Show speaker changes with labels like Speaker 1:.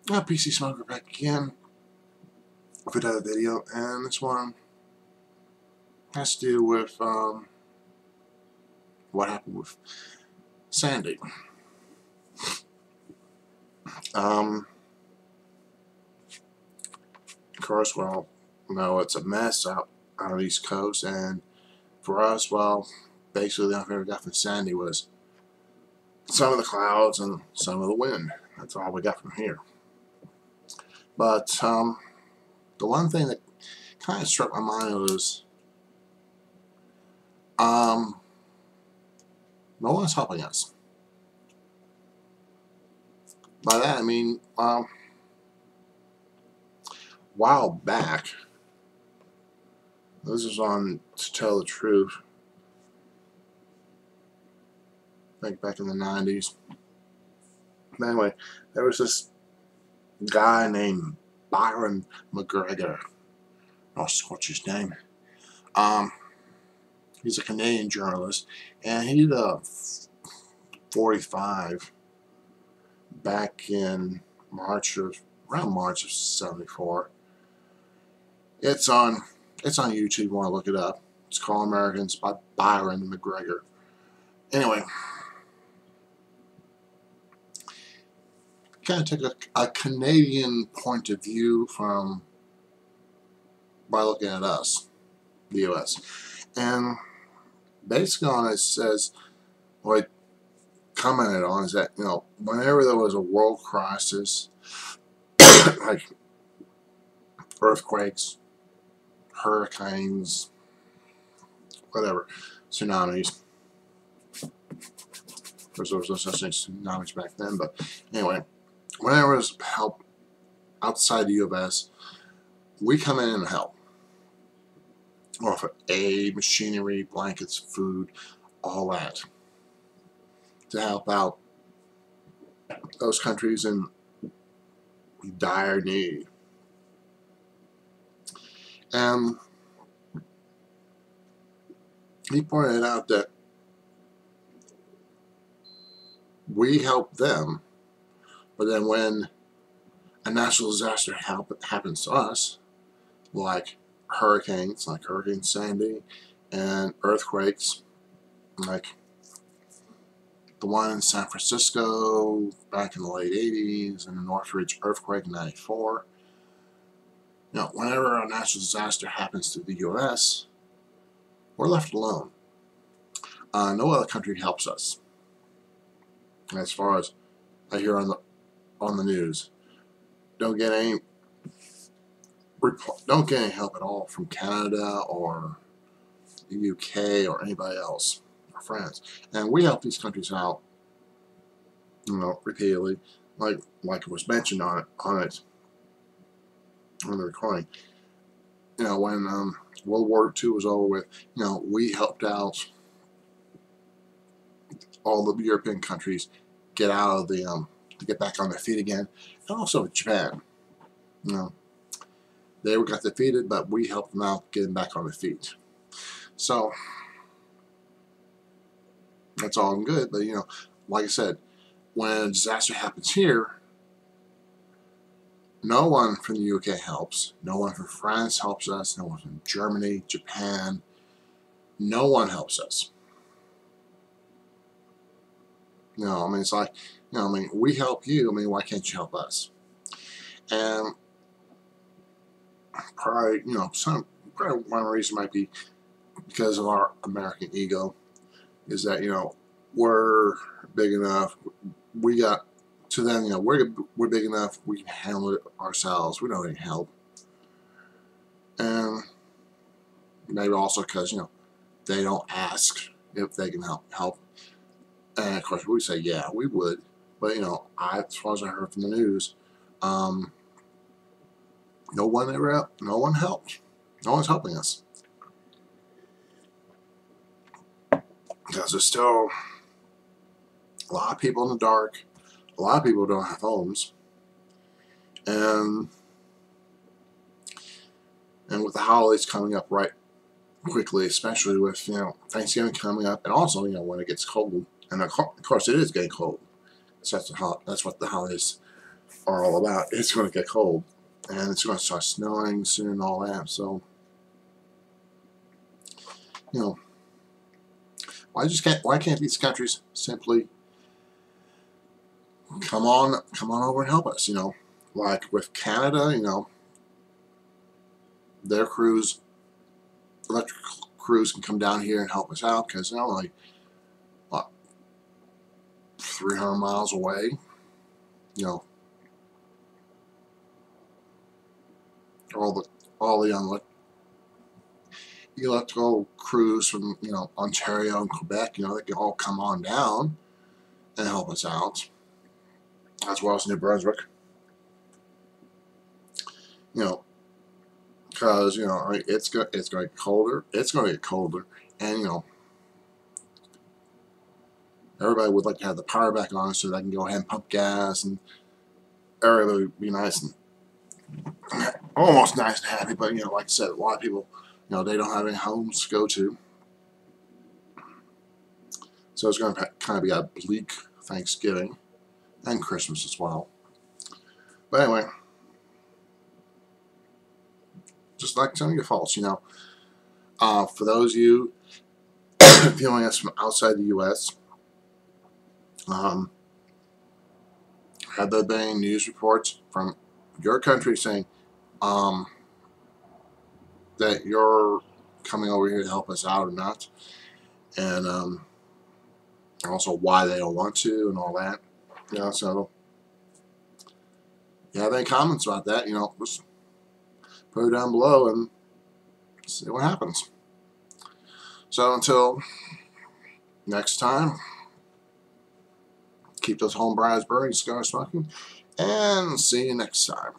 Speaker 1: PC Smoker back again with another video, and this one has to do with what happened with Sandy. Of course, well, it's a mess out on the East Coast, and for us, well, basically the only thing we got from Sandy was some of the clouds and some of the wind. That's all we got from here. But the one thing that kind of struck my mind was no one's helping us. By that I mean, a while back, this is on To Tell the Truth, I think back in the 90s. But anyway, there was this guy named Byron MacGregor. I'll scorch his name. He's a Canadian journalist, and he did a 45 back in around March of '74. It's on YouTube if you want to look it up. It's called Americans by Byron MacGregor. Anyway, kind of took a Canadian point of view by looking at us, the U.S. And basically on it says, what I commented on is that, whenever there was a world crisis, like earthquakes, hurricanes, whatever, tsunamis. Of course, there was no such thing as tsunamis back then, but anyway, whenever there was help outside the U.S., we come in and help. Offer aid, machinery, blankets, food, all that, to help out those countries in dire need. And he pointed out that we help them, but then when a natural disaster happens to us, like hurricanes, like Hurricane Sandy, and earthquakes, like the one in San Francisco back in the late 80s, and the Northridge earthquake in '94. Whenever a natural disaster happens to the U.S., we're left alone. No other country helps us. As far as I hear on the news, don't get any help at all from Canada or the UK or anybody else, or France. And we help these countries out, repeatedly, like it was mentioned on the recording. When World War II was over with, we helped out all the European countries get out of to get back on their feet again, and also Japan. They got defeated, but we helped them out getting back on their feet. So that's all good, but like I said, when a disaster happens here, no one from the UK helps. No one from France helps us. No one from Germany, Japan. No one helps us. It's like, we help you. Why can't you help us? And probably, probably one reason might be because of our American ego, is that, we're big enough. We got to them, we're big enough. We can handle it ourselves. We don't need help. And maybe also because, they don't ask if they can help. And of course, we say, yeah, we would. But, as far as I heard from the news, no one helped. No one's helping us. Because there's still a lot of people in the dark. A lot of people don't have homes. And with the holidays coming up right quickly, especially with, Thanksgiving coming up, and also, when it gets cold. And of course, it is getting cold. So that's what the holidays are all about. It's going to get cold, and it's going to start snowing soon and all that. So, you know, why can't these countries simply come on over and help us? You know, like with Canada, you know, their electric crews can come down here and help us out because they're only what 300 miles away. You know, all the electrical crews from, you know, Ontario and Quebec, you know, they can all come on down and help us out, as well as New Brunswick. You know, because, you know, it's going to get colder. It's going to get colder, and, you know, everybody would like to have the power back on so they can go ahead and pump gas, and everybody would be nice and almost nice and happy. But, you know, like I said, a lot of people, you know, they don't have any homes to go to, so it's going to kind of be a bleak Thanksgiving and Christmas as well. But anyway, just like telling you false, you know, for those of you viewing us from outside the U.S., have there been any news reports from your country saying that you're coming over here to help us out or not? And also why they don't want to and all that. You know, so if you have any comments about that, you know, just put it down below and see what happens. So until next time, keep those home briars burning, cigar smoking, and see you next time.